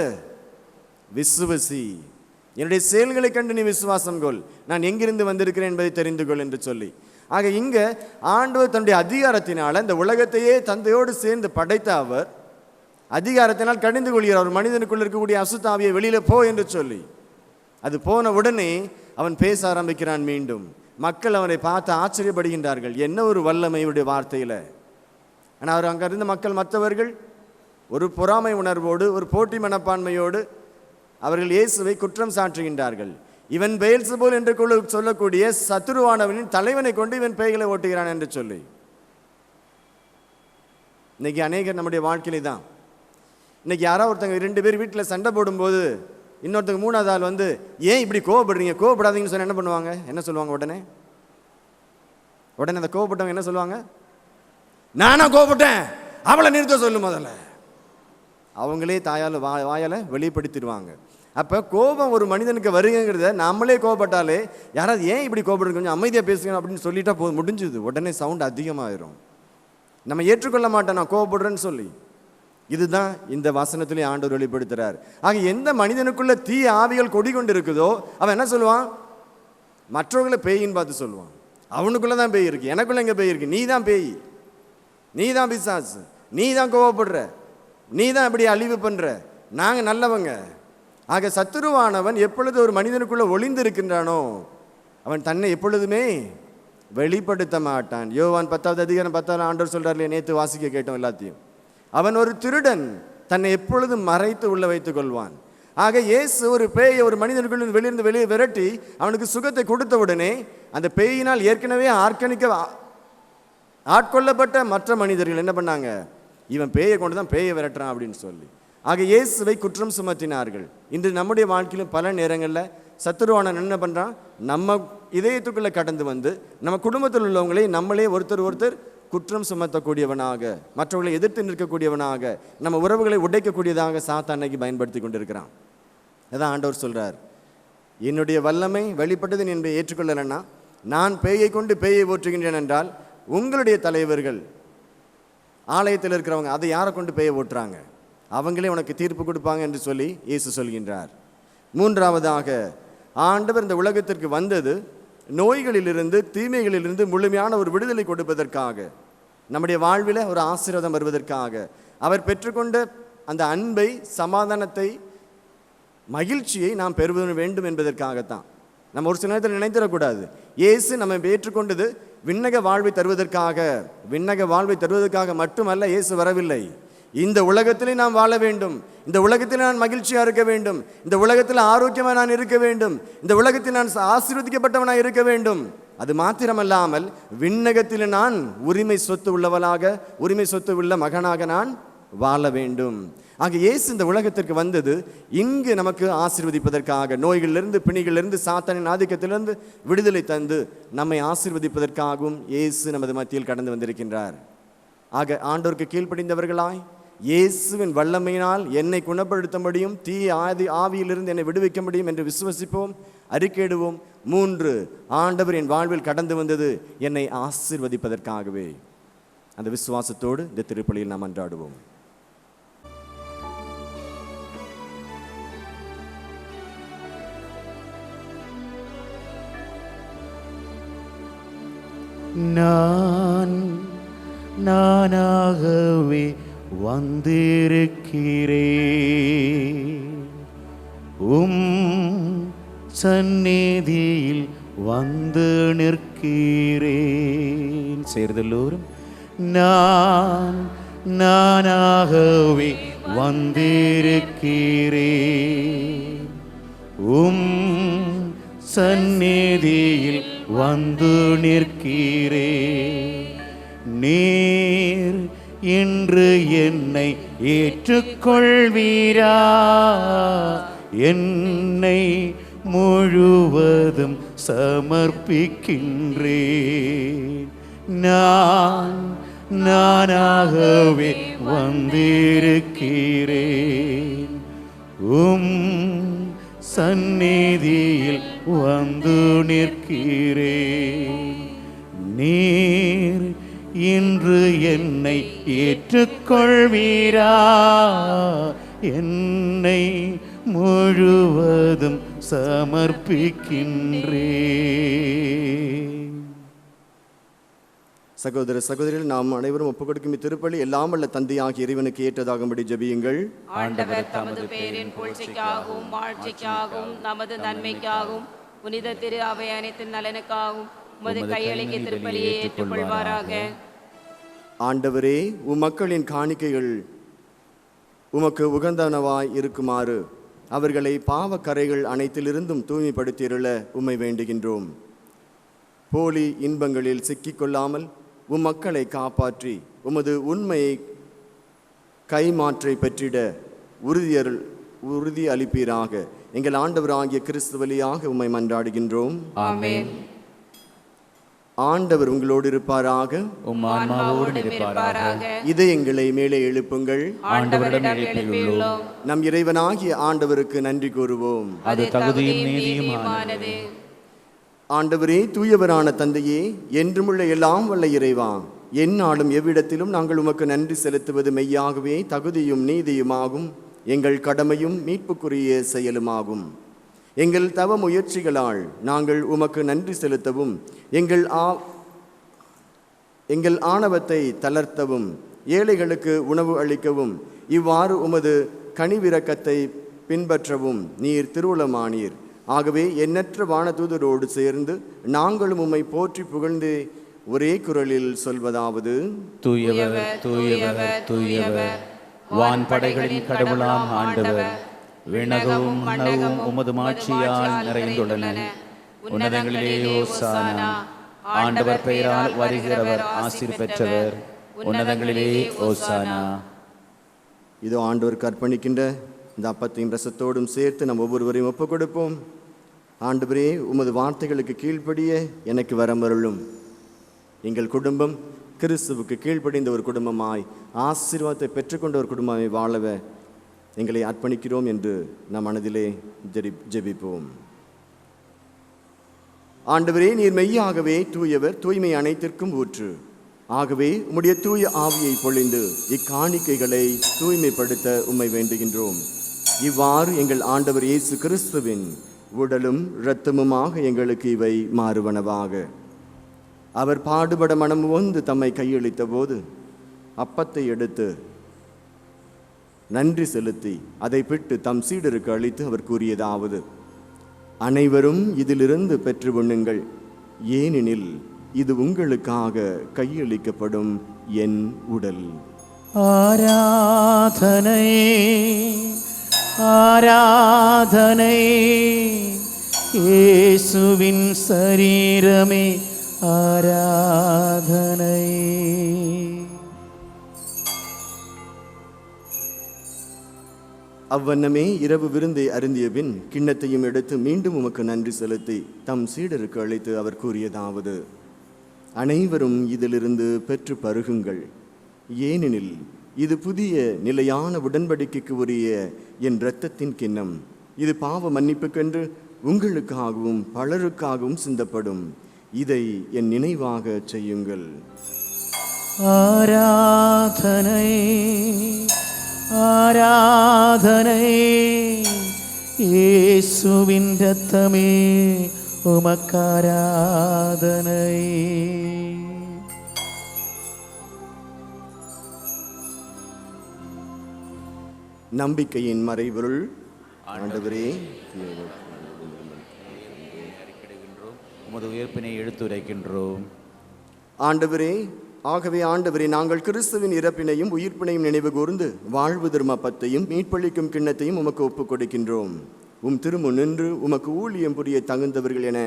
விசுவசி, என்னுடைய செயல்களை கண்டு நீ விசுவாசம் கொள், நான் எங்கிருந்து வந்திருக்கிறேன் என்பதை தெரிந்து கொள் என்று சொல்லி. ஆக இங்க ஆண்டவர் தன்னுடைய அதிகாரத்தினால் இந்த உலகத்தையே தந்தையோடு சேர்ந்து படைத்த அவர் அதிகாரத்தினால் கடிந்து கொள்கிறார். ஒரு மனிதனுக்குள்ள இருக்கக்கூடிய அசுத்தாவியை வெளியில போ என்று சொல்லி. அது போன உடனே அவன் பேச ஆரம்பிக்கிறான். மீண்டும் மக்கள் அவனை பார்த்து ஆச்சரியப்படுகின்றார்கள், என்ன ஒரு வல்லமையுடைய வார்த்தையில். ஆனால் அவர் அங்கே இருந்த மக்கள் மற்றவர்கள் ஒரு பொறாமை உணர்வோடு, ஒரு போட்டி மனப்பான்மையோடு அவர்கள் இயேசுவை குற்றம் சாற்றுகின்றார்கள். இவன் பெயல்செபூல் என்று சொல்லக்கூடிய சத்துருவானவனின் தலைவனை கொண்டு இவன் பேய்களை ஓட்டுகிறான் என்று சொல்லி. இன்றைக்கி அநேகர் நம்முடைய வாழ்க்கையிலே தான். இன்றைக்கி யாராவது ஒருத்தங்க 2 பேர் வீட்டில் சண்டை போடும்போது இன்னொருத்தங்க 3வது ஆள் வந்து ஏன் இப்படி கோவப்படுறீங்க, கோவப்படாதீங்கன்னு சொன்னால் என்ன பண்ணுவாங்க, என்ன சொல்லுவாங்க? உடனே அந்த கோவப்பட்டவங்க என்ன சொல்லுவாங்க? நானா கோவப்பட்டேன், அவளை நிறுத்த சொல்லு முதல்ல. அவங்களே வாயால் வெளிப்படுத்திடுவாங்க. அப்போ கோபம் ஒரு மனிதனுக்கு வருகிறத நம்மளே கோவப்பட்டாலே யாராவது ஏன் இப்படி கோபப்படுறது, கொஞ்சம் அமைதியாக பேசுங்க அப்படின்னு சொல்லிட்டா போதும், முடிஞ்சுது. உடனே சவுண்ட் அதிகமாகிடும். நம்ம ஏற்றுக்கொள்ள மாட்டோம் நான் கோவப்படுறேன்னு சொல்லி. இதுதான் இந்த வசனத்திலே ஆண்டவர் வெளிப்படுத்துகிறார். ஆக எந்த மனிதனுக்குள்ள தீய ஆவிகள் கொடி கொண்டு இருக்குதோ அவன் என்ன சொல்லுவான்? மற்றவர்களை பேயின்னு பார்த்து சொல்லுவான். அவனுக்குள்ளே தான் பேய் இருக்கு, எனக்குள்ள எங்கே பேய் இருக்கு? நீ தான் பேய், நீ தான் பிசாசு, நீ தான் கோவப்படுற, நீ தான் இப்படி அழிவு பண்ணுற, நாங்கள் நல்லவங்க. ஆக சத்துருவானவன் எப்பொழுது ஒரு மனிதனுக்குள்ளே ஒளிந்து இருக்கின்றானோ அவன் தன்னை எப்பொழுதுமே வெளிப்படுத்த மாட்டான். யோவான் 10வது அதிகாரம் 10வது ஆண்டவர் சொல்கிறார் இல்லையா, நேற்று வாசிக்க கேட்டோம் எல்லாத்தையும். அவன் ஒரு திருடன், தன்னை எப்பொழுதும் மறைத்து உள்ள வைத்துக் கொள்வான். ஆக இயேசு ஒரு பேயை ஒரு மனிதனுக்குள்ள வெளியிருந்து வெளியே விரட்டி அவனுக்கு சுகத்தை கொடுத்த உடனே அந்த பேயினால் ஏற்கனவே ஆட்கொள்ளப்பட்ட மற்ற மனிதர்கள் என்ன பண்ணாங்க? இவன் பேயை கொண்டு தான் பேயை விரட்டுறான் அப்படின்னு சொல்லி ஆக இயேசுவை குற்றம் சுமத்தினார்கள். இன்று நம்முடைய வாழ்க்கையிலும் பல நேரங்களில் சத்துருவானவன் என்ன பண்ணுறான்? நம்ம இதயத்துக்குள்ளே கடந்து வந்து நம்ம குடும்பத்தில் உள்ளவங்களே நம்மளே ஒருத்தர் குற்றம் சுமத்தக்கூடியவனாக, மற்றவர்களை எதிர்த்து நிற்கக்கூடியவனாக, நம்ம உறவுகளை உடைக்கக்கூடியதாக சாத்தானைக்கு பயன்படுத்தி கொண்டிருக்கிறான். அதான் ஆண்டவர் சொல்கிறார், என்னுடைய வல்லமை வெளிப்பட்டது நீ என்பதை ஏற்றுக்கொள்ளலைன்னா நான் பேயை கொண்டு பேயை ஓற்றுகின்றேன் என்றால் உங்களுடைய தலைவர்கள் ஆலயத்தில் இருக்கிறவங்க அதை யாரை கொண்டு பேயை ஓட்டுறாங்க? அவங்களே உனக்கு தீர்ப்பு கொடுப்பாங்க என்று சொல்லி இயேசு சொல்கின்றார். 3வதாக ஆண்டவர் இந்த உலகத்திற்கு வந்தது நோய்களிலிருந்து தீமைகளிலிருந்து முழுமையான ஒரு விடுதலை கொடுப்பதற்காக, நம்முடைய வாழ்வில் ஒரு ஆசீர்வாதம் வருவதற்காக, அவர் பெற்றுக்கொண்ட அந்த அன்பை, சமாதானத்தை, மகிழ்ச்சியை நாம் பெறுவது வேண்டும் என்பதற்காகத்தான். நம்ம ஒரு சில நேரத்தில் நினைத்திடக்கூடாது, இயேசு நம்ம ஏற்றுக்கொண்டது விண்ணக வாழ்வை தருவதற்காக. விண்ணக வாழ்வை தருவதற்காக மட்டுமல்ல இயேசு வரவில்லை. இந்த உலகத்திலே நாம் வாழ வேண்டும், இந்த உலகத்தில் நான் மகிழ்ச்சியாக இருக்க வேண்டும், இந்த உலகத்தில் ஆரோக்கியமாக நான் இருக்க வேண்டும், இந்த உலகத்தில் நான் ஆசீர்வதிக்கப்பட்டவனாக இருக்க வேண்டும். அது மாத்திரமல்லாமல் விண்ணகத்தில் நான் உரிமை சொத்து உள்ள மகனாக நான் வாழ வேண்டும். ஆக இயேசு இந்த உலகத்திற்கு வந்தது இங்கு நமக்கு ஆசீர்வதிப்பதற்காக, நோய்களிலிருந்து பிணிகளிலிருந்து சாத்தானின் ஆதிக்கத்திலிருந்து விடுதலை தந்து நம்மை ஆசீர்வதிப்பதற்காகவும் இயேசு நமது மத்தியில் கடந்து வந்திருக்கின்றார். ஆக ஆண்டவருக்கு கீழ்ப்படிந்தவர்களாய் இயேசுவின் வல்லமையினால் என்னை குணப்படுத்த தீய ஆவியிலிருந்து என்னை விடுவிக்க முடியும் என்று விசுவசிப்போம், அறிக்கையிடுவோம். 3, ஆண்டவர் என் வாழ்வில் கடந்து வந்தது என்னை ஆசீர்வதிப்பதற்காகவே. அந்த விசுவாசத்தோடு இந்த திருப்பலியில் நாம் அன்றாடுவோம். நானாகவே வந்திருக்கிறேன், சந்நிதியில் வந்து நிற்கிறேன். சேர்ந்தெல்லோரும் நானாகவே வந்திருக்கிறேன், சந்நிதியில் வந்து நிற்கிறேன். நீர் இன்று என்னை ஏற்றுக்கொள்வீரா? என்னை முழுவதும் சமர்ப்பிக்கின்றேன். நானாகவே வந்திருக்கிறேன், சந்நிதியில் வந்து நிற்கிறேன். நீர் இன்று என்னை ஏற்றுக்கொள்வீரா? என்னை முழுவதும் சமர்ப்பிக்கின்றேன். சகோதர சகோதரிகள், நாம் அனைவரும் ஒப்புக் கொடுக்கும் இத்திருப்பலி எல்லாம் வல்ல தந்தையாகிய இறைவனுக்கு ஏற்றதாகும்படி ஜெபியுங்கள். ஆண்டவர் தமது பேரின் புகழ்ச்சிக்காகவும் வாழ்ச்சிக்காகவும் நமது நன்மைக்காகவும் புனித திரு அவை அனைத்து நலனுக்காகவும் உமது கையளிக்க திருப்பலியை ஏற்றுக்கொள்வாராக. ஆண்டவரே, மக்களின் காணிக்கைகள் உமக்கு உகந்தனவாய் இருக்குமாறு அவர்களை பாவக்கரைகள் அனைத்திலிருந்தும் தூய்மைப்படுத்தியிருள உம்மை வேண்டுகின்றோம். போலி இன்பங்களில் சிக்கிக்கொள்ளாமல் மக்களை காப்பாற்றி உமது உண்மையை கைமாற்றை பெற்றிட உறுதி அளிப்பீராக. எங்கள் ஆண்டவராகிய கிறிஸ்து வழியாக உம்மை மன்றாடுகின்றோம். ஆமென். ஆண்டவர் உங்களோடு இருப்பாராக. உம் ஆன்மாவோடு இருப்பாராக. இதயங்களை மேலே எழுப்புங்கள். ஆண்டவரிடம் எழுப்பியுள்ளோம். நம் இறைவனாகிய ஆண்டவருக்கு நன்றி கூறுவோம். அது தகுதியும் நீதியுமானது. ஆண்டவரே, தூயவரான தந்தையே, என்றுமுள்ள எல்லாம் வல்ல இறைவா, எந்நாளும் எவ்விடத்திலும் நாங்கள் உமக்கு நன்றி செலுத்துவது மெய்யாகவே தகுதியும் நீதியுமாகும், எங்கள் கடமையும் மீட்புக்குரிய செயலுமாகும். எங்கள் தவ முயற்சிகளால் நாங்கள் உமக்கு நன்றி செலுத்தவும், எங்கள் ஆணவத்தை தளர்த்தவும், ஏழைகளுக்கு உணவு அளிக்கவும், இவ்வாறு உமது கனிவிரக்கத்தை பின்பற்றவும் நீர் திருவுளமானீர். ஆகவே எண்ணற்ற வானதூதரோடு சேர்ந்து நாங்களும் உம்மை போற்றி புகழ்ந்து ஒரே குரலில் சொல்வதாவது: தூயவர், தூயவர், தூயவர், வான் படைகளின் கடவுளாம் ஆண்டவர், விண்ணகமும் மண்ணகமும் உமது மாட்சியால் நிறைந்துள்ளன. உன்னதங்களிலே ஓசானா. ஆண்டவர் பெயரால் வருகிறவர் ஆசீர் பெற்றவர். உன்னதங்களிலே ஓசானா. இதோ ஆண்டவருக்கு அர்ப்பணிக்கின்ற இந்த அப்பத்தையும் ரசத்தோடும் சேர்த்து நம் ஒவ்வொருவரையும் ஒப்புக் கொடுப்போம். ஆண்டவரே, உமது வார்த்தைகளுக்கு கீழ்ப்படிய எனக்கு வரமருளும். எங்கள் குடும்பம் கிறிஸ்துவுக்கு கீழ்ப்படிந்த ஒரு குடும்பமாய், ஆசீர்வாதத்தை பெற்றுக்கொண்ட ஒரு குடும்பமாய் வாழவ எங்களை அர்ப்பணிக்கிறோம் என்று நம் மனதிலே ஜெபிப்போம். ஆண்டவரே, நீர் மெய்யாகவே தூயவர், தூய்மை அனைத்திற்கும் ஊற்று. ஆகவே உம்முடைய தூய ஆவியை பொழிந்து இக்காணிக்கைகளை தூய்மைப்படுத்த உம்மை வேண்டுகின்றோம். இவ்வாறு எங்கள் ஆண்டவர் இயேசு கிறிஸ்துவின் உடலும் இரத்தமுமாக எங்களுக்கு இவை மாறுவனவாக. அவர் பாடுபட மனம் வந்து தம்மை கையளித்த போது அப்பத்தை எடுத்து நன்றி செலுத்தி அதை பிட்டு தம் சீடருக்கு அளித்து அவர் கூறியதாவது: அனைவரும் இதிலிருந்து பெற்று உண்ணுங்கள், ஏனெனில் இது உங்களுக்காக கையளிக்கப்படும் என் உடல். ஆராதனை, ஆராதனை, இயேசுவின் சரீரமே ஆராதனை. அவ்வண்ணமே இரவு விருந்தை அருந்திய பின் கிண்ணத்தையும் எடுத்து மீண்டும் உமக்கு நன்றி செலுத்தி தம் சீடருக்கு அளித்து அவர் கூறியதாவது: அனைவரும் இதிலிருந்து பெற்று பருகுங்கள், ஏனெனில் இது புதிய நிலையான உடன்படிக்கைக்கு உரிய என் இரத்தத்தின் கிண்ணம். இது பாவ மன்னிப்புக்கென்று உங்களுக்காகவும் பலருக்காகவும் சிந்தப்படும். இதை என் நினைவாக செய்யுங்கள். ஆராதனை, ஆராதனை, இயேசுவின் இரத்தமே உமக்காராதனை. நம்பிக்கையின் மறைபொருள். ஆண்டவரே, உமது உயிர்ப்பினை எடுத்துரைக்கின்றோம். ஆண்டவரே, ஆகவே ஆண்டவரே, நாங்கள் கிறிஸ்துவின் இறப்பினையும் உயிர்ப்பினையும் நினைவு கூர்ந்து வாழ்வு தர்மப்பத்தையும் மீட்பளிக்கும் கிண்ணத்தையும் உமக்கு ஒப்புக் கொடுக்கின்றோம். உம் திருமுன் நின்று உமக்கு ஊழியம் புரிய தகுந்தவர்கள் என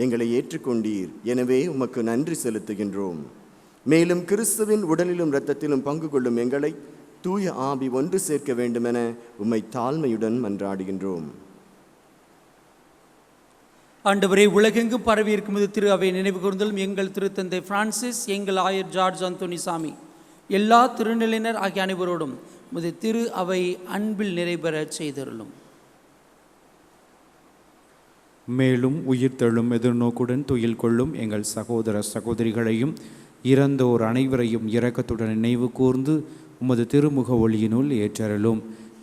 எங்களை ஏற்றுக்கொண்டீர். எனவே உமக்கு நன்றி செலுத்துகின்றோம். மேலும் கிறிஸ்துவின் உடலிலும் இரத்தத்திலும் பங்கு கொள்ளும் எங்களை தூய ஆவி ஒன்று சேர்க்க வேண்டுமென உம்மை தாழ்மையுடன் மன்றாடுகின்றோம். ஆண்டவரே, உலகெங்கும் பரவி இருக்கும் இது திரு அவை நினைவு கூர்ந்தலும் எங்கள் திருத்தந்தை பிரான்சிஸ், எங்கள் ஆயர் ஜார்ஜ் அந்தோனிசாமி, எல்லா திருநிலையினர் ஆகிய அனைவரோடும் முது திரு அவை அன்பில் நிறைபெற செய்தருளும். மேலும் உயிர்த்தெழும் எதிர்நோக்குடன் துயில் கொள்ளும் எங்கள் சகோதர சகோதரிகளையும் இறந்தோர் அனைவரையும் இரக்கத்துடன் நினைவு கூர்ந்து உமது திருமுக ஒளியினுள் ஏற்றருளும்.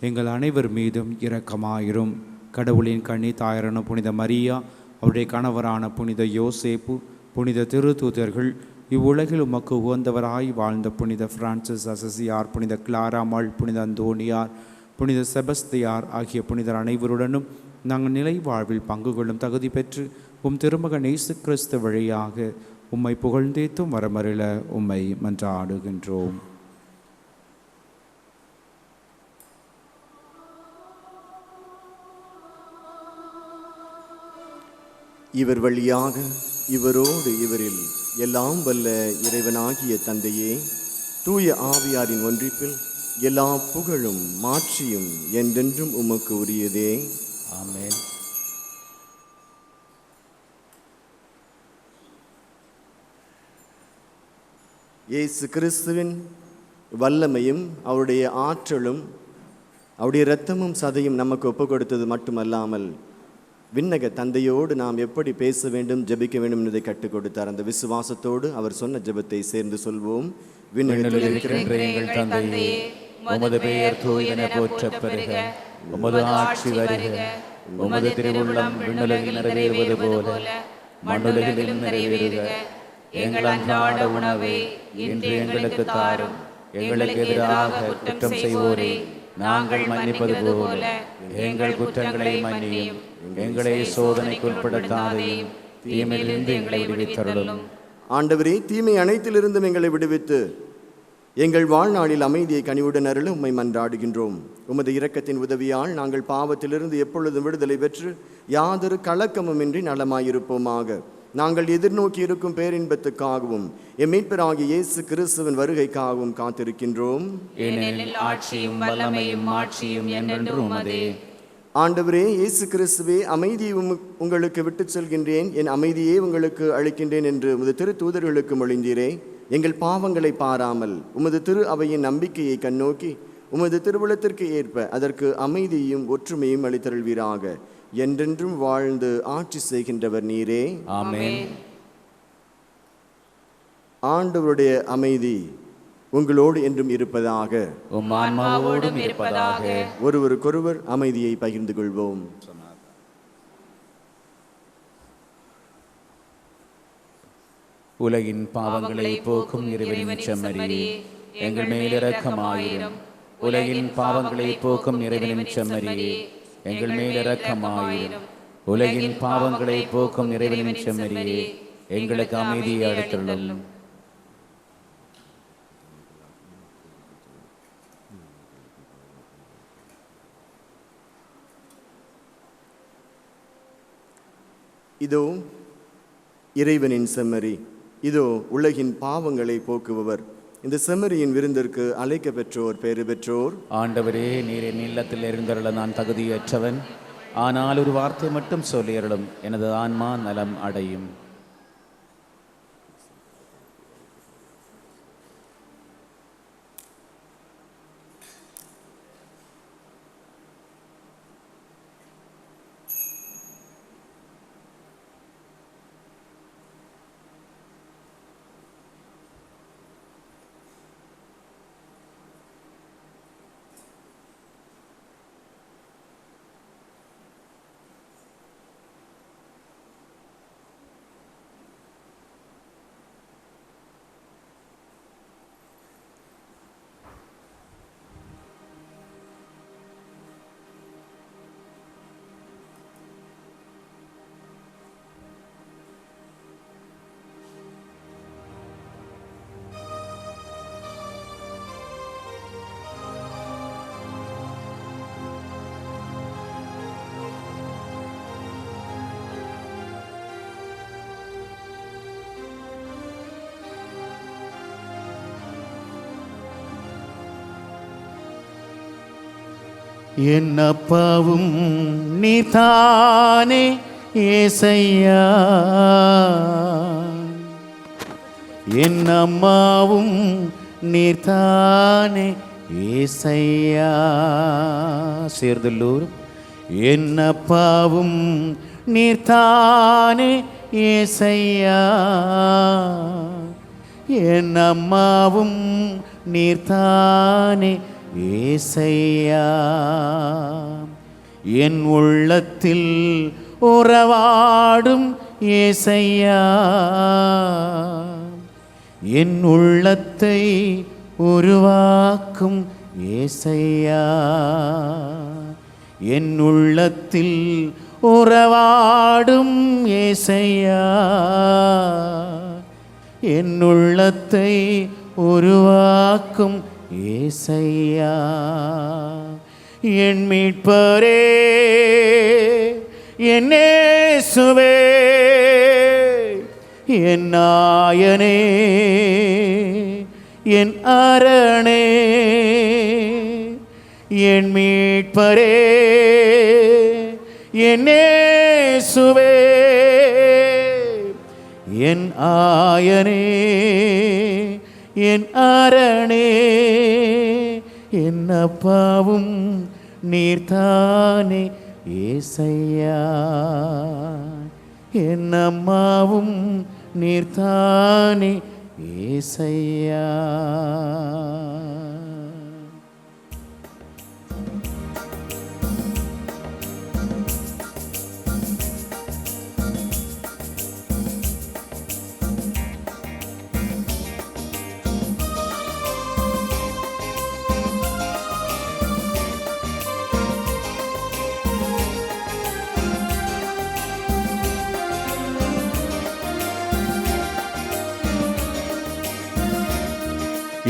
எங்கள் அனைவர் மீதும் இரக்கமாயிரும். கடவுளின் கன்னி தாயரான புனித மரியா, அவருடைய கணவரான புனித யோசேப்பு, புனித திருத்தூதர்கள், இவ்வுலகில் உமக்கு உகந்தவராய் வாழ்ந்த புனித பிரான்சிஸ் அசசியார், புனித கிளாராமாள், புனித அந்தோனியார், புனித செபஸ்தியார் ஆகிய புனிதர் அனைவருடனும் நாங்கள் நிலை வாழ்வில் பங்கு கொள்ளும் தகுதி பெற்று உம் திருமகன் இயேசு கிறிஸ்து வழியாக உம்மை புகழ்ந்தேத்தும் வரமருள உம்மை மன்றாடுகின்றோம். இவர் வழியாக இவரோடு இவரில் எல்லாம் வல்ல இறைவனாகிய தந்தையே, தூய ஆவியாரின் ஒன்றிப்பில் எல்லா புகழும் மாட்சியும் என்றென்றும் உமக்கு உரியதே. ஆமென். இயேசு கிறிஸ்துவின் வல்லமையும் அவருடைய ஆற்றலும் அவருடைய இரத்தமும் சதையும் நமக்கு ஒப்பு கொடுத்தது மட்டுமல்லாமல் விண்ணக தந்தையோடு நாம் எப்படி பேச வேண்டும், ஜெபிக்க வேண்டும் என்பதை கற்றுக் கொடுத்தார். அந்த விசுவாசத்தோடு அவர் சொன்ன ஜெபத்தை சேர்ந்து சொல்வோம். விண்ணுலகில் இருக்கிற எங்கள் தந்தையே, உமது பெயர் தூயதென போற்றப் பெறுக. உமது ஆட்சி வருக. உமது திருவுள்ளம் விண்ணுலகில் நிறைவேறுவது போல மண்ணுலகிலும் நிறைவேறுக. எங்கள் அன்றாட உணவை இன்று எங்களுக்கு தாரும். எங்களுக்கு எதிராக குற்றம் செய்வோரை நாங்கள் மன்னிப்பது போல எங்கள் குற்றங்களை மன்னியும். எங்களை சோதனைக்கு உட்படுத்தாதையும் தீமையிலிருந்து எங்களை விடுவித்தருளும். ஆண்டவரே, தீமை அனைத்திலிருந்தும் எங்களை விடுவித்து எங்கள் வாழ்நாளில் அமைதியை கனிவுடன் அருள உம்மை மன்றாடுகின்றோம். உமது இரக்கத்தின் உதவியால் நாங்கள் பாவத்திலிருந்து எப்பொழுதும் விடுதலை பெற்று யாதொரு கலக்கமுமின்றி நலமாயிருப்போமாக. நாங்கள் எதிர்நோக்கி இருக்கும் பேரின்பத்துக்காகவும் எம் மீட்பராகிய இயேசு கிறிஸ்துவின் வருகைக்காகவும் காத்திருக்கின்றோம். ஏனெனில் ஆட்சியும் வல்லமையும் மாட்சியும் என்றென்றும் உமதே. ஆண்டவரே இயேசு கிறிஸ்துவே, அமைதியை உங்களுக்கு விட்டுச் செல்கின்றேன், என் அமைதியே உங்களுக்கு அளிக்கின்றேன் என்று உமது திரு தூதர்களுக்கு மொழிந்தீரே. எங்கள் பாவங்களை பாராமல் உமது திரு அவையின் நம்பிக்கையை கண்ணோக்கி உமது திருவுளத்திற்கு ஏற்ப அதற்கு அமைதியும் ஒற்றுமையும் அளித்தருள்வீராக. என்றென்றும் வாழ்ந்து ஆட்சி செய்கின்றவர் நீரே. ஆமென். ஆண்டவருடைய அமைதி உங்களோடு என்றும் இருப்பதாக. உம் ஆன்மாவோடும் இருப்பதாக. ஒருவருக்கொருவர் அமைதியை பகிர்ந்து கொள்வோம். உலகின் பாவங்களை போக்கும் இறைவனின் செம்மறியே, எங்கள் மேல் இரக்கமாயிரும். உலகின் பாவங்களை போக்கும் இறைவனின் செம்மறியே, எங்கள் மேல் இரக்கமாயிரும். உலகின் பாவங்களை போக்கும் இறைவனின் செம்மறியே, எங்களுக்கு அமைதியை அளித்தருளும். இதோ இறைவனின் செம்மறி, இதோ உலகின் பாவங்களை போக்குபவர். இந்த செம்மறியின் விருந்திற்கு அழைக்க பெற்றோர் பேறு பெற்றோர். ஆண்டவரே, நீர் என் இல்லத்தில் இருந்தருள நான் தகுதியற்றவன். ஆனால் ஒரு வார்த்தை மட்டும் சொல்லியருளும், எனது ஆன்மா நலம் அடையும். என் அப்பாவும் நீதானே ஏசையா, என் அம்மாவும் நீதானே ஏசையா. சேர்ந்துள்ளூரும். என் அப்பாவும் நீதானே ஏசையா, என் அம்மாவும் நீர்தானே ஏசையா. என் உள்ளத்தில் உறவாடும் ஏசையா, என் உள்ளத்தை உருவாக்கும் ஏசையா. என் உள்ளத்தில் உறவாடும் ஏசையா, என் உள்ளத்தை உருவாக்கும் ஏசையா. என் மீட்பரே, என் இயேசுவே, என் நாயனே, என் அரணே, என் மீட்பரே என் இயேசுவே என் ஆயனே என் அரணே என் அப்பாவும் நீர்தானே ஏசையா என் அம்மாவும் நீர்தானே ஏசையா.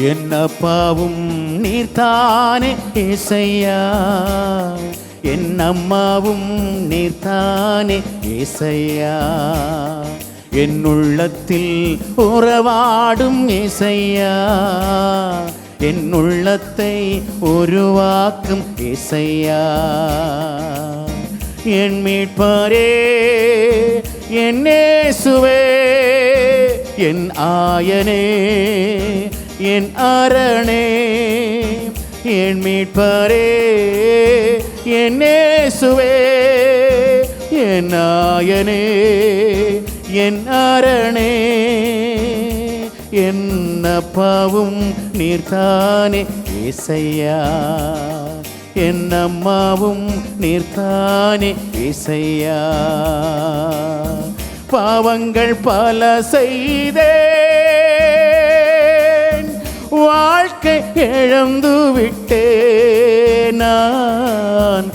என் அப்பாவும் நீர்தானே ஏசையா என் அம்மாவும் நீர்தானே ஏசையா என் உள்ளத்தில் உறவாடும் ஏசையா என் உள்ளத்தை உருவாக்கும் ஏசையா என் மீட்பரே என் இயேசுவே என் ஆயனே என் அரணே என் மீட்பரே என் இயேசுவே என் ஆயனே என் அரணே என் அப்பாவும் நீர்தானே ஏசையா என் அம்மாவும் நீர்தானே ஏசையா பாவங்கள் பல செய்தேன் வாழ்க்கை இழந்து விட்டேன் நான்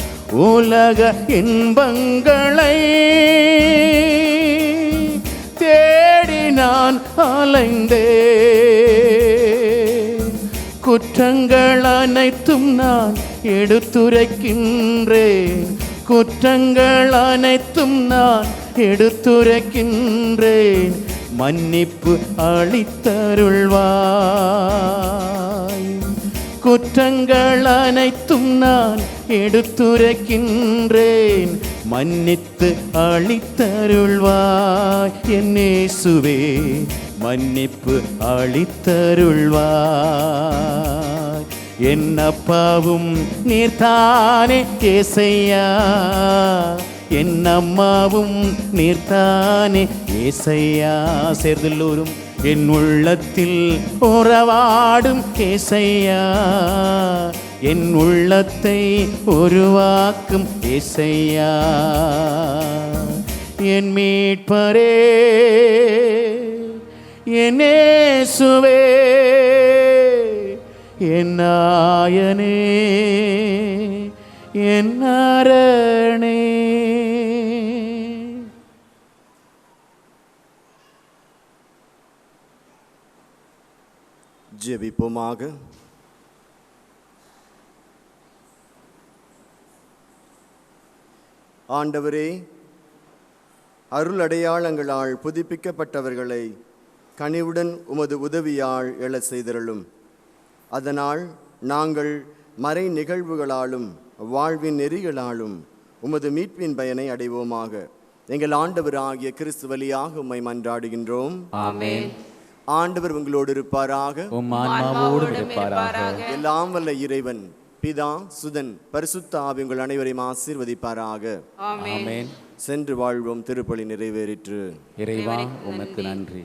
உலக இன்பங்களை தேடி நான் அலைந்தேன் குற்றங்கள் அனைத்தும் நான் எடுத்துரைக்கின்றேன் குற்றங்கள் அனைத்தும் நான் எடுத்துரைக்கின்றேன் மன்னிப்பு அளித்தருள்வாய் குற்றங்கள் அனைத்தும் நான் எடுத்துரைக்கின்றேன் மன்னித்து அளித்தருள்வாய் என் இயேசுவே மன்னிப்பு அளித்தருள்வாய் என் அப்பாவும் நீர்தானே ஏசையா என் அம்மாவும் நீர்தானே ஏசையா சேர்ந்தெல்லோரும் என் உள்ளத்தில் உறவாடும் ஏசையா என் உள்ளத்தை உருவாக்கும் ஏசையா என் மீட்பரே என் இயேசுவே என் ஆயனே என் அரணே. ஜெபிப்போமாக. ஆண்டவரே, அருள் அடையாளங்களால் புதுப்பிக்கப்பட்டவர்களை கனிவுடன் உமது உதவியால் எழச் செய்தருளும். அதனால் நாங்கள் மறை நிகழ்வுகளாலும் வாழ்வின் நெறிகளாலும் உமது மீட்பின் பயனை அடைவோமாக. எங்கள் ஆண்டவராகிய கிறிஸ்து வழியாக உம்மை மன்றாடுகின்றோம். ஆமென். ஆண்டவர் உங்களோடு இருப்பாராக. உம் ஆன்மாவோடும் இருப்பாராக. எல்லாம் வல்ல இறைவன் பிதா சுதன் பரிசுத்த ஆவி உங்கள் அனைவரையும் ஆசீர்வதிப்பாராக. ஆமென். சென்று வாழ்வோம். திருப்பலி நிறைவேறிற்று. இறைவா உமக்கு நன்றி.